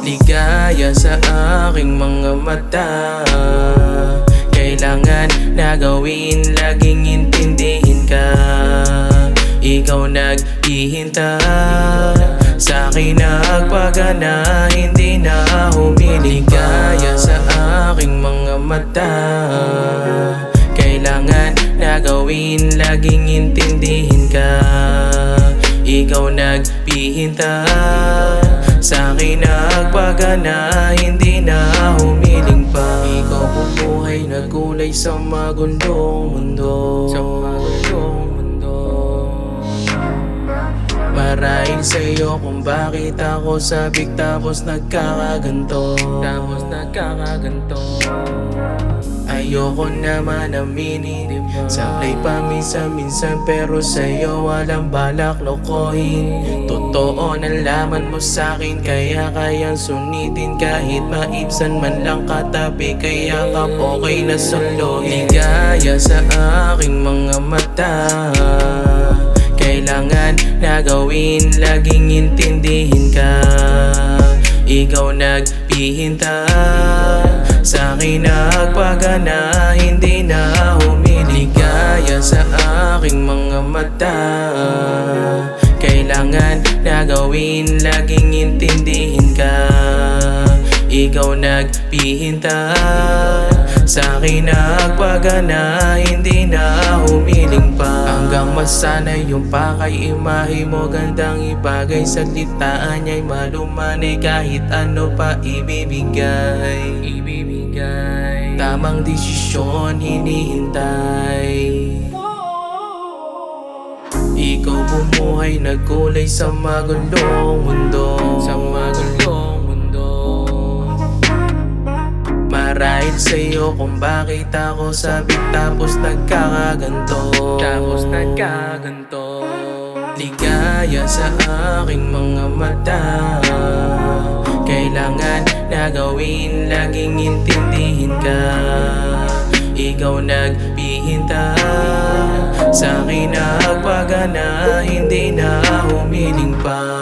Ligaya sa aking mga mata, kailangan na gawin, laging intindihin ka. Ikaw naghihintay, sa'kin nagpagana, hindi na humiling pa. Ligaya sa aking mga mata, kailangan na gawin, laging intindihin ka. Ikaw naghihintay, sa'kin nagpagana, hindi na humiling pa. Ikaw bumuhay na kulay sa magulong mundo, sa magulong mundo. Marahil sa'yo kung bakit ako sabik tapos nagkakaganto, tapos nagkakaganto. Ayoko naman aminin, saklay paminsan-minsan, pero sa'yo walang balak lokohin. Totoo nalaman mo sa'kin, kaya kayang sunitin kahit maibsan man lang katabi, kaya ka okay na solohin. Ligaya sa aking mga mata, kailangan na gawin, laging intindihin ka. Ikaw naghihintay, sa'kin nagpagana, hindi na humiling. Ligaya sa aking mga mata, kailangan na gawin, laging intindihin ka. Ikaw naghihintay, sa'kin nagpagana, hindi na humiling pa. Hanggang masanay yung pakay imahe mo, gandang ibagay, salitaan niya'y malumanay, kahit ano pa ibibigay. Tamang desisyon hinihintay. Ikaw bumuhay nagkulay sa magulong mundo, sa magulong mundo. Marahil sa'yo kung bakit ako sabik tapos nagkakaganto, tapos nagkaganto. Ligaya sa aking mga mata, kailangan na gawin, laging intindihin ka. Ikaw naghihintay, sa'kin nagpagana, hindi na humiling pa.